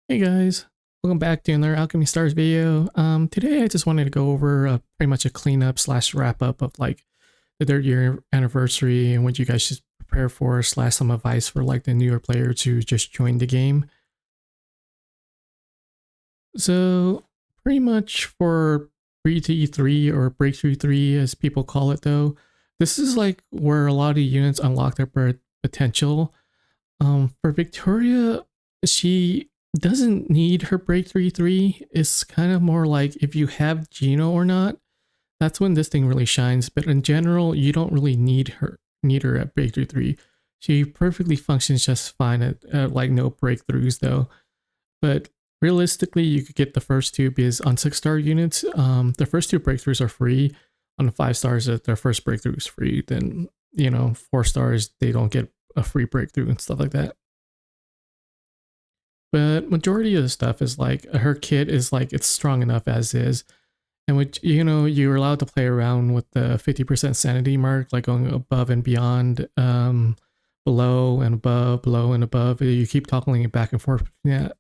Hey guys, welcome back to another Alchemy Stars video. Today I just wanted to go over pretty much a cleanup slash wrap up of like the third year anniversary and what you guys should prepare for slash some advice for like the newer players who just joined the game. So pretty much for 3T3 or Breakthrough 3 as people call it though, this is like where a lot of the units unlock their potential. For Victoria, she doesn't need her breakthrough 3. It's kind of more like if you have Geno or not, that's when this thing really shines. But in general, you don't really need her at breakthrough 3. She perfectly functions just fine at like no breakthroughs though. But realistically, you could get the first two because on 6-star units, the first two breakthroughs are free. On the 5 stars, if their first breakthrough is free, then 4 stars they don't get a free breakthrough and stuff like that. But majority of the stuff is like her kit is like it's strong enough as is, and which you're allowed to play around with the 50% sanity mark, like going above and beyond, below and above, below and above. You keep toggling it back and forth, yeah,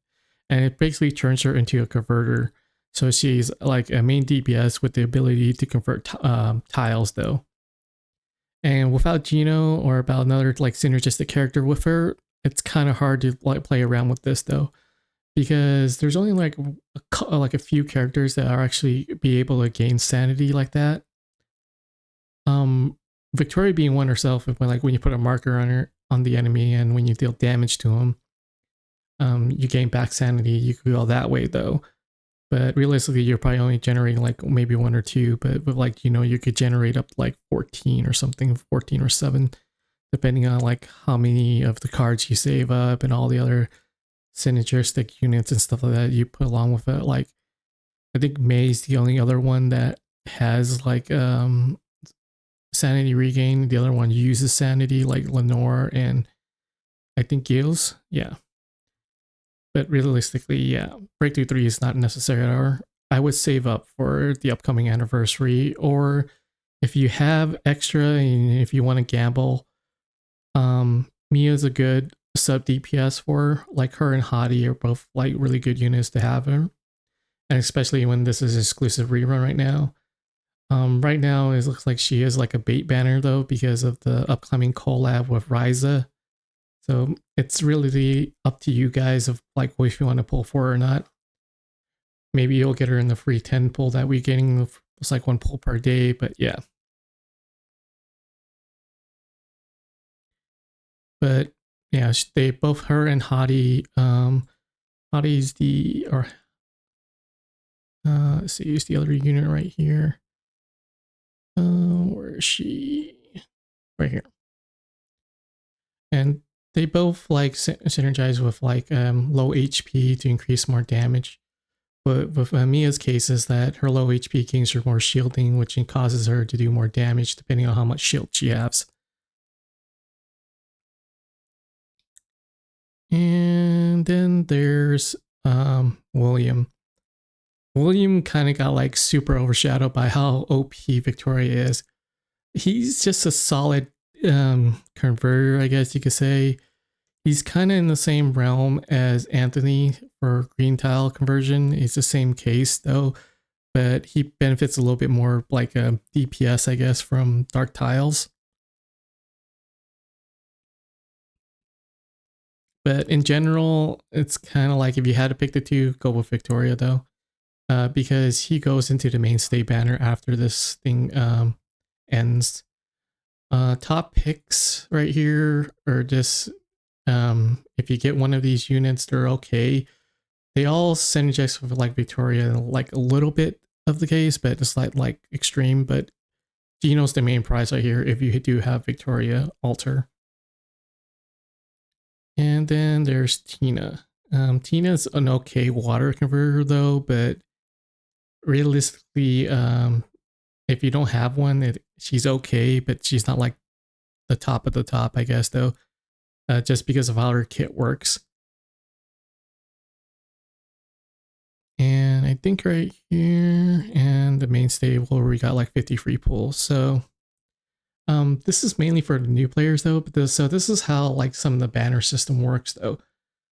and it basically turns her into a converter. So she's like a main DPS with the ability to convert tiles though. And without Geno or about another like synergistic character with her, it's kind of hard to like play around with this though, because there's only like a few characters that are actually be able to gain sanity like that. Victoria being one herself, when you put a marker on her on the enemy and when you deal damage to him, you gain back sanity. You could go that way though. But realistically, you're probably only generating like maybe one or two. But with like, you could generate up to like 14 or something, 14 or 7, depending on like how many of the cards you save up and all the other synergistic units and stuff like that you put along with it. Like, I think May's the only other one that has like sanity regain. The other one uses sanity, like Lenore and I think Gilles. Yeah. But realistically, yeah, Breakthrough 3 is not necessary. Or I would save up for the upcoming anniversary, or if you have extra and if you want to gamble, Mia's a good sub DPS for like her and Hadi are both like really good units to have her. And especially when this is exclusive rerun right now. Right now it looks like she is like a bait banner though because of the upcoming collab with Ryza. So it's really up to you guys of like if you want to pull for her or not. Maybe you'll get her in the free 10 pull that we're getting. It's like 1 pull per day, but yeah. But yeah, they both her and Hadi. Hadi's the or let's see, use the other unit right here. Where is she? Right here. And they both like synergize with like low HP to increase more damage. But with Mia's case is that her low HP gains her more shielding, which causes her to do more damage depending on how much shield she has. And then there's William. William kind of got like super overshadowed by how OP Victoria is. He's just a solid converter, I guess you could say. He's kind of in the same realm as Anthony for green tile conversion. It's the same case though, but he benefits a little bit more like a DPS, I guess, from dark tiles. But in general, it's kind of like if you had to pick the two, go with Victoria though, because he goes into the mainstay banner after this thing ends. Top picks right here are just if you get one of these units, they're okay. They all synergize with like Victoria, like a little bit of the case, but it's like extreme. But Geno's the main prize right here if you do have Victoria altar. And then there's Tina. Tina's an okay water converter though, but realistically, if you don't have one, she's okay, but she's not like the top of the top, I guess, though, just because of how her kit works. And I think right here and the main stable where we got like 50 free pulls. So this is mainly for the new players though, but this is how like some of the banner system works though.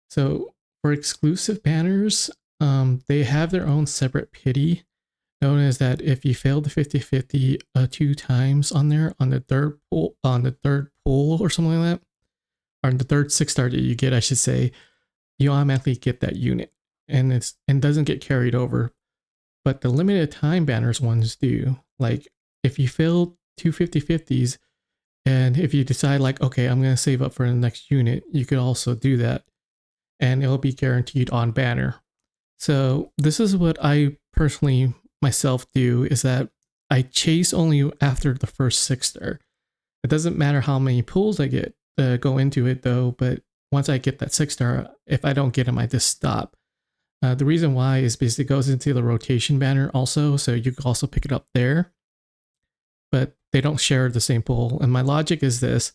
So for exclusive banners, they have their own separate pity, known as that if you fail the 50-50 2 times on there on the third pull or something like that, or the third 6-star that you get, I should say, you automatically get that unit, and doesn't get carried over. But the limited time banners ones do. Like if you fail 2 50-50s, and if you decide like, okay, I'm going to save up for the next unit, you could also do that, and it'll be guaranteed on banner. So this is what I personally myself do, is that I chase only after the first 6-star. It doesn't matter how many pulls I get go into it though, but once I get that 6-star, if I don't get them, I just stop. The reason why is because it goes into the rotation banner also, so you can also pick it up there, but they don't share the same pool. And my logic is this,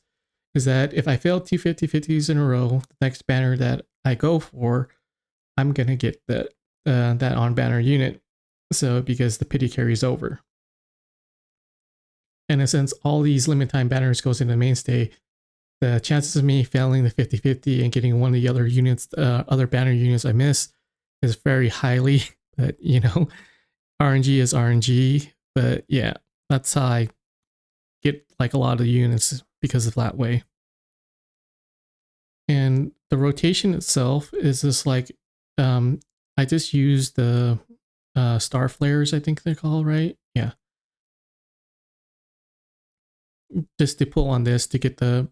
is that if I fail 2 50-50s in a row, the next banner that I go for, I'm going to get that on banner unit. So because the pity carries over. And since all these limit time banners goes into mainstay, the chances of me failing the 50-50 and getting one of the other units, other banner units I missed, is very highly. But you know, RNG is RNG. But yeah, that's how I get like a lot of the units, because of that way. And the rotation itself is just like, I just use the star flares, I think they're called, right? Yeah. Just to pull on this to get the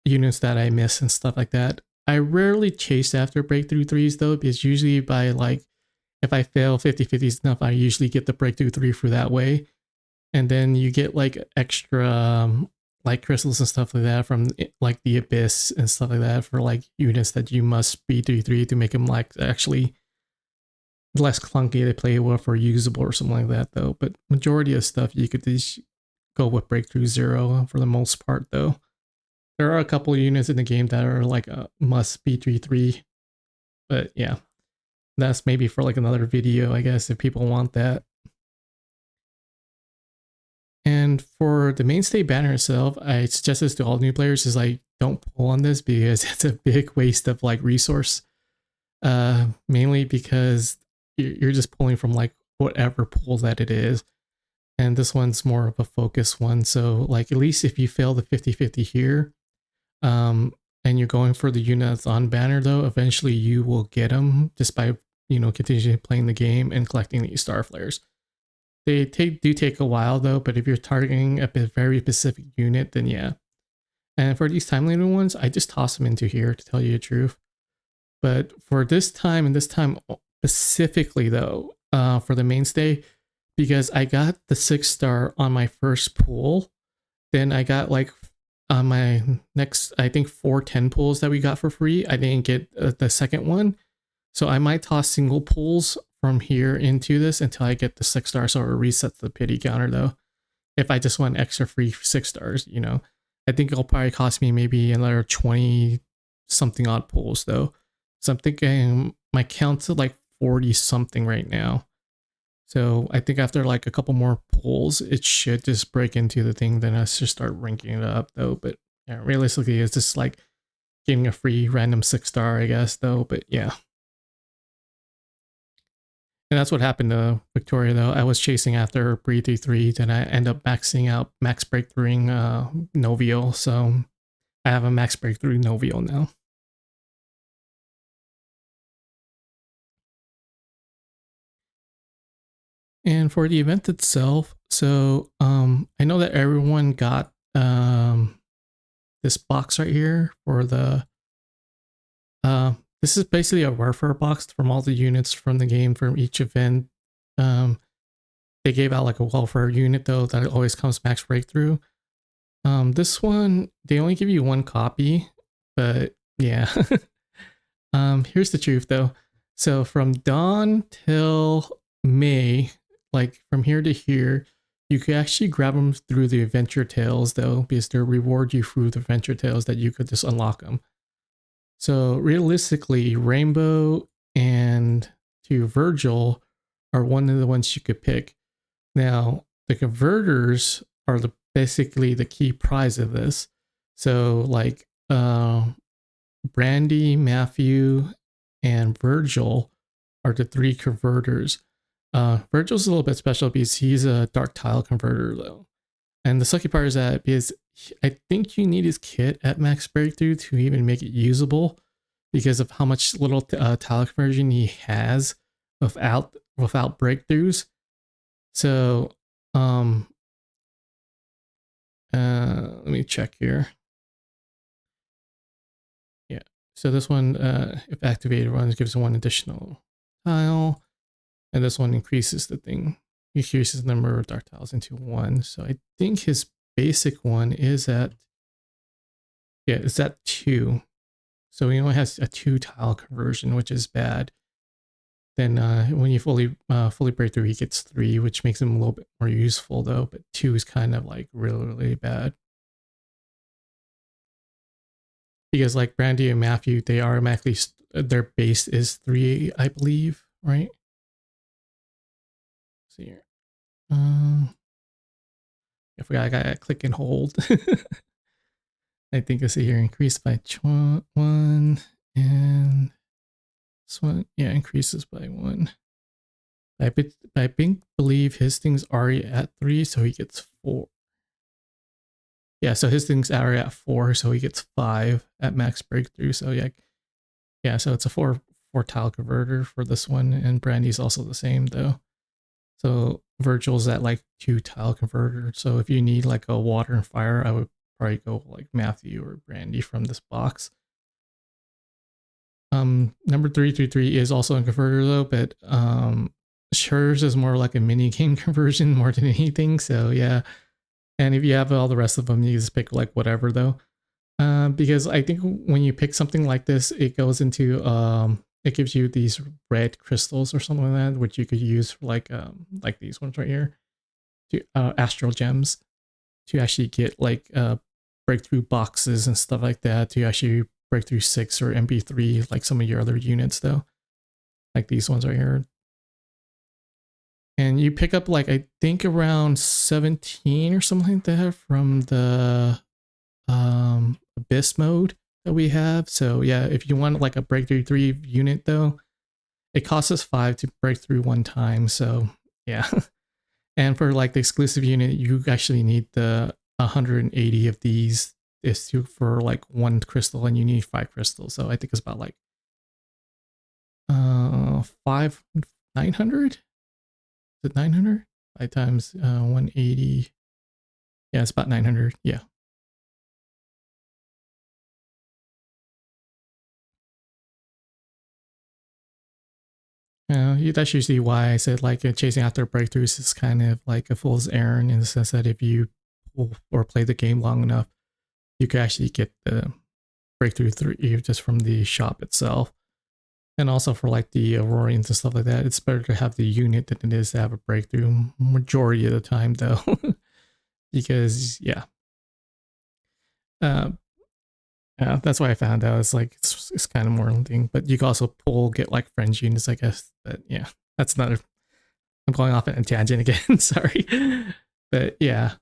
units that I miss and stuff like that. I rarely chase after breakthrough 3s though, because usually by like, if I fail 50-50s enough, I usually get the breakthrough 3 for that way. And then you get like extra like crystals and stuff like that from like the abyss and stuff like that for like units that you must be 3 to make them like actually less clunky to play with or usable or something like that though. But majority of stuff you could just go with breakthrough 0 for the most part though. There are a couple of units in the game that are like a must be 3, but yeah, that's maybe for like another video, I guess, if people want that. And for the mainstay banner itself, I suggest this to all new players, is like, don't pull on this because it's a big waste of like resource. Mainly because you're just pulling from like whatever pool that it is. And this one's more of a focus one. So like, at least if you fail the 50-50 here, and you're going for the units on banner though, eventually you will get them just by, you know, continuing playing the game and collecting these star flares. They do take a while though, but if you're targeting a very specific unit, then yeah. And for these time limited ones, I just toss them into here to tell you the truth. But for this time and this time specifically though, for the mainstay, because I got the 6-star on my first pull, then I got like on my next, I think 4 10 pulls that we got for free, I didn't get the second one. So I might toss single pulls from here into this until I get the 6-star, so it resets the pity counter though. If I just want extra free 6-stars, you know, I think it'll probably cost me maybe another 20 something odd pulls though. So I'm thinking my count's at like 40 something right now. So I think after like a couple more pulls, it should just break into the thing. Then I should start ranking it up though. But yeah, realistically, it's just like getting a free random 6-star, I guess though. But yeah. And that's what happened to Victoria though. I was chasing after her Breathe 3, then I end up maxing out max breakthroughing Novio. So I have a max breakthrough Novio now. And for the event itself, so I know that everyone got this box right here for the this is basically a warfare box from all the units from the game from each event. They gave out like a welfare unit though that always comes max breakthrough. This one they only give you 1 copy, but yeah. Here's the truth though. So from dawn till May, like from here to here, you could actually grab them through the adventure tales though, because they reward you through the adventure tales that you could just unlock them. So realistically, Rainbow and to Virgil are one of the ones you could pick. Now, the converters are basically the key prize of this. So like Brandy, Matthew, and Virgil are the three converters. Virgil's a little bit special because he's a dark tile converter though. And the sucky part is that because I think you need his kit at max breakthrough to even make it usable because of how much little tile conversion he has without breakthroughs. So let me check here. Yeah. So this one, if activated runs, gives one additional tile. And this one increases the thing. Increases the number of dark tiles into 1. So I think his basic one is at, yeah, it's at 2. So he only has a 2 tile conversion, which is bad. Then when you fully break through, he gets 3, which makes him a little bit more useful though. But 2 is kind of like really, really bad. Because like Brandy and Matthew, they automatically, their base is 3, I believe, right? Let's see here. I forgot I gotta click and hold. I think I see here increased by 1 and this one, yeah, increases by 1. I believe his thing's already at 3, so he gets 4. Yeah, so his thing's already at 4, so he gets 5 at max breakthrough. So yeah, so it's a 4 tile converter for this one, and Brandy's also the same though. So Virgil's at like 2 tile converter. So if you need like a water and fire, I would probably go like Matthew or Brandy from this box. Number 333 is also a converter though, but Schurz is more like a mini game conversion more than anything. So yeah. And if you have all the rest of them, you just pick like whatever though. Because I think when you pick something like this, it goes into it gives you these red crystals or something like that, which you could use for like these ones right here, to astral gems, to actually get like breakthrough boxes and stuff like that, to actually break through 6 or MP3 like some of your other units though, like these ones right here. And you pick up like I think around 17 or something like that from the abyss mode that we have. So yeah, if you want like a breakthrough 3 unit though, it costs us 5 to break through 1 time. So yeah. And for like the exclusive unit, you actually need the 180 of these is for like 1 crystal, and you need 5 crystals. So I think it's about like 900. Is it 900? 5 times 180. Yeah, it's about 900. Yeah. That's usually why I said like chasing after breakthroughs is kind of like a fool's errand, in the sense that if you pull or play the game long enough, you can actually get the breakthrough 3 just from the shop itself. And also for like the Aurorians and stuff like that, it's better to have the unit than it is to have a breakthrough majority of the time though. Because yeah. Yeah, that's why I found out. It's like it's kind of more thing, but you can also get like friends units, I guess. But yeah, that's not. I'm going off at a tangent again. Sorry, but yeah.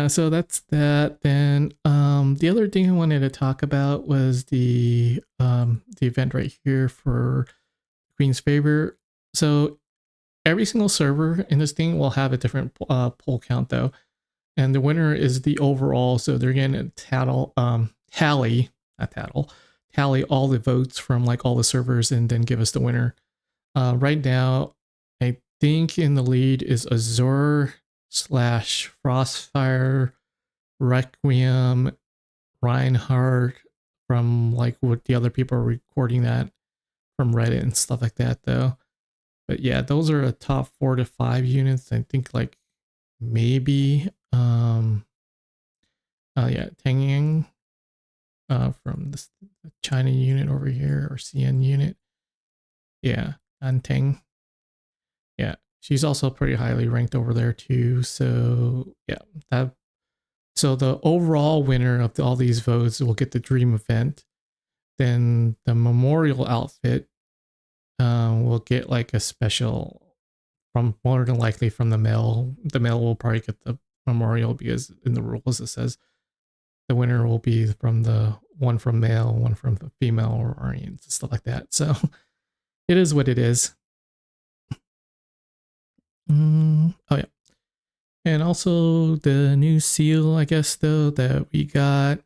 So that's that. Then the other thing I wanted to talk about was the event right here for Queen's Favor. So every single server in this thing will have a different poll count though, and the winner is the overall. So they're going to tally all the votes from like all the servers and then give us the winner. Right now, I think in the lead is Azure / Frostfire, Requiem, Reinhardt, from like what the other people are recording that from Reddit and stuff like that though. But yeah, those are a top 4 to 5 units. I think like maybe yeah, Tengyang from the China unit over here, or CN unit. Yeah, Anteng. Yeah, she's also pretty highly ranked over there too. So yeah, so the overall winner of all these votes will get the dream event. Then the memorial outfit will get like a special, from more than likely from the male. The male will probably get the memorial because in the rules it says the winner will be from the one from male, one from the female or orients, stuff like that. So it is what it is. Oh yeah. And also the new seal, I guess, though, that we got,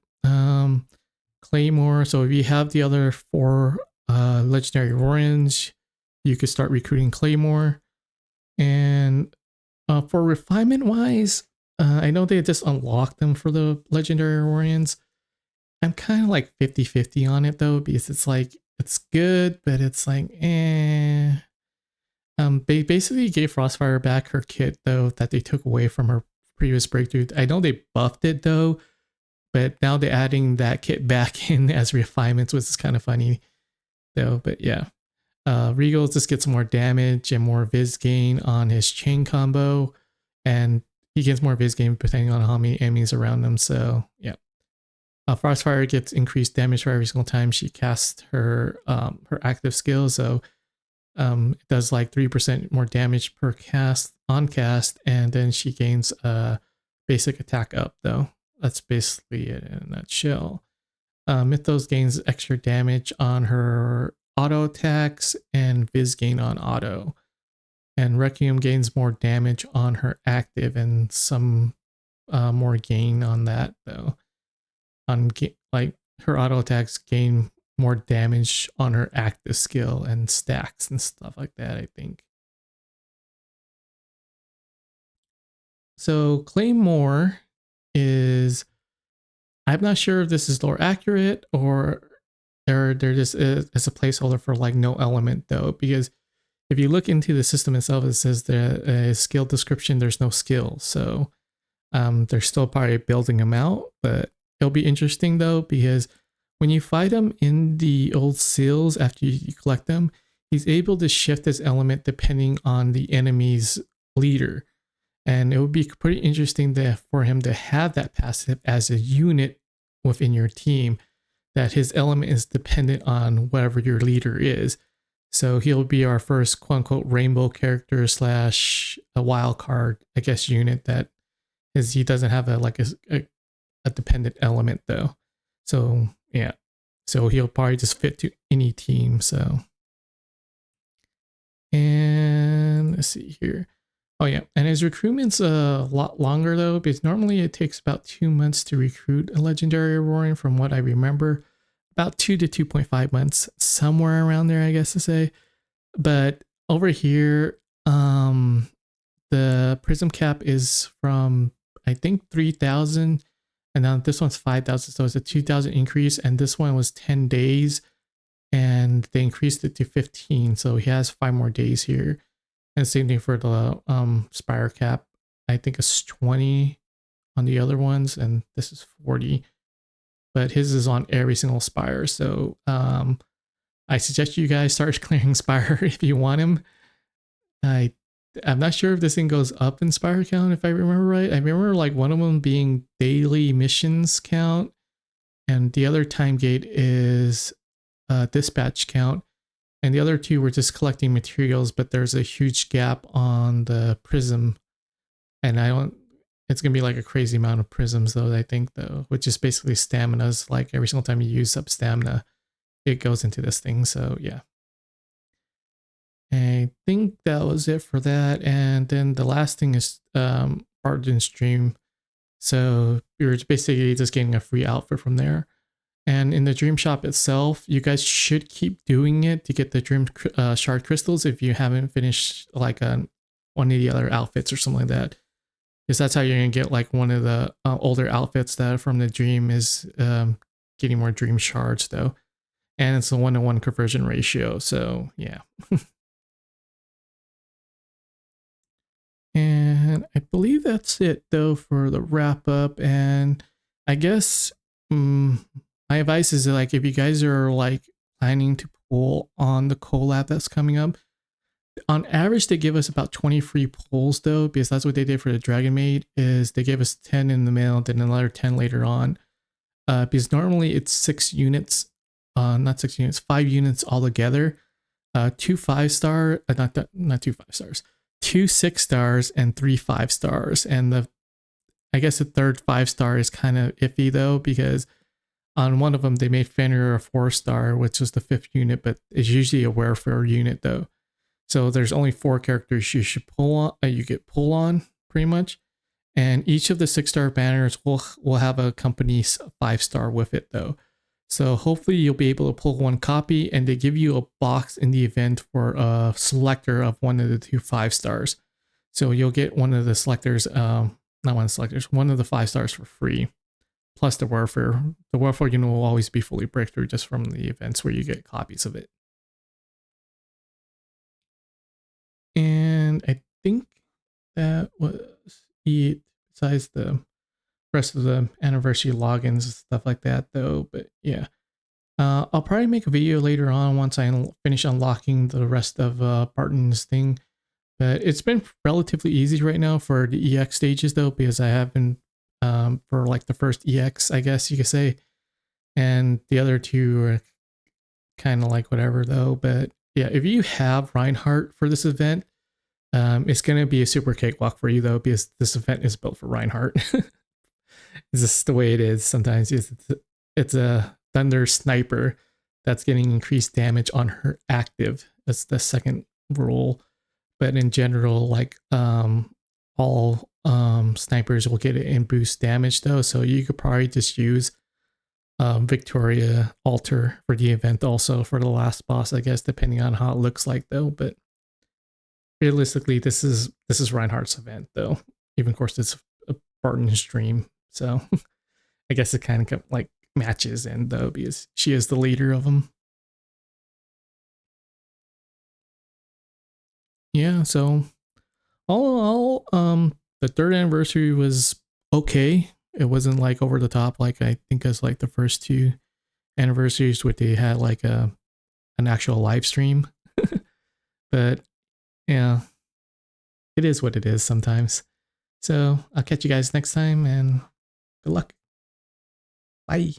Claymore. So if you have the other 4 legendary Warriors, you could start recruiting Claymore. And for refinement wise, I know they just unlocked them for the legendary Warriors. I'm kind of like 50-50 on it though, because it's like, it's good, but it's like, eh. They basically gave Frostfire back her kit though that they took away from her previous breakthrough. I know they buffed it though, but now they're adding that kit back in as refinements, which is kind of funny though. But yeah, Regal just gets more damage and more Viz gain on his chain combo, and he gets more Viz gain depending on how many enemies around him. So yeah, Frostfire gets increased damage for every single time she casts her active skill. So it does like 3% more damage per cast on cast, and then she gains a basic attack up though. That's basically it in a nutshell. Mythos gains extra damage on her auto attacks and Viz gain on auto. And Requiem gains more damage on her active and some more gain on that though. Like her auto attacks gain more damage on her active skill and stacks and stuff like that, I think. So Claymore is, I'm not sure if this is lore accurate or they're just as a placeholder for like no element though, because if you look into the system itself, it says the skill description, there's no skill. So they're still probably building them out, but it'll be interesting though, because when you fight him in the old seals after you collect them, he's able to shift his element depending on the enemy's leader. And it would be pretty interesting for him to have that passive as a unit within your team, that his element is dependent on whatever your leader is. So he'll be our first quote unquote rainbow character / a wild card, I guess, unit that is, he doesn't have a dependent element though. So yeah, so he'll probably just fit to any team. So, and let's see here. Oh yeah, and his recruitment's a lot longer though, because normally it takes about 2 months to recruit a legendary Aurorian, from what I remember. About 2 to 2.5 months, somewhere around there, I guess to say. But over here, the prism cap is from, I think, 3,000, and now this one's 5,000, so it's a 2,000 increase, and this one was 10 days, and they increased it to 15, so he has 5 more days here. And same thing for the Spire cap. I think it's 20 on the other ones, and this is 40. But his is on every single Spire. So I suggest you guys start clearing Spire if you want him. I'm not sure if this thing goes up in Spire count, if I remember right. I remember like one of them being daily missions count, and the other time gate is dispatch count. And the other 2 were just collecting materials, but there's a huge gap on the prism. And it's going to be like a crazy amount of prisms though, I think though, which is basically staminas. Like every single time you use up stamina, it goes into this thing. So yeah. I think that was it for that. And then the last thing is Arden's Stream. So you're basically just getting a free outfit from there. And in the Dream Shop itself, you guys should keep doing it to get the Dream Shard Crystals if you haven't finished like one of the other outfits or something like that. Because that's how you're going to get like one of the older outfits that from the Dream is getting more Dream Shards though. And it's a 1-to-1 conversion ratio. So yeah. And I believe that's it though for the wrap up. And I guess my advice is that, like, if you guys are like planning to pull on the collab that's coming up, on average they give us about 20 free pulls though, because that's what they did for the Dragon Maid, is they gave us 10 in the mail, then another 10 later on. Because normally it's 6 units, not 6 units, 5 units altogether. 2 5-star, not 2 5 stars, 2 6 stars and 3 5 stars. And I guess the third 5-star is kind of iffy though, because on one of them they made Fenrir a 4-star, which is the 5th unit, but it's usually a warfare unit though. So there's only 4 characters you should pull on. You get pull on pretty much, and each of the 6-star banners will have a company's 5-star with it though. So hopefully you'll be able to pull one copy, and they give you a box in the event for a selector of one of the 2 5-stars. So you'll get one of the selectors, not one of the selectors, one of the 5-stars for free. Plus the warfare. The warfare unit will always be fully breakthrough just from the events where you get copies of it. And I think that was it, besides the rest of the anniversary logins and stuff like that though. But yeah, I'll probably make a video later on once I finish unlocking the rest of Barton's thing. But it's been relatively easy right now for the EX stages though, because I have been for like the first EX, I guess you could say, and the other 2 are kind of like whatever though. But yeah, if you have Reinhardt for this event, it's going to be a super cakewalk for you though, because this event is built for Reinhardt. It's just the way it is. Sometimes it's a Thunder Sniper that's getting increased damage on her active. That's the second rule. But in general, like all snipers will get it in boost damage though. So you could probably just use Victoria Alter for the event also for the last boss, I guess, depending on how it looks like though. But realistically, this is Reinhardt's event though. Even of course it's a Barton's dream. So I guess it kind of like matches in though, because she is the leader of them. Yeah, so all the 3rd anniversary was okay. It wasn't like over the top like I think as like the first 2 anniversaries where they had like an actual live stream. But yeah, it is what it is sometimes. So I'll catch you guys next time, and good luck. Bye.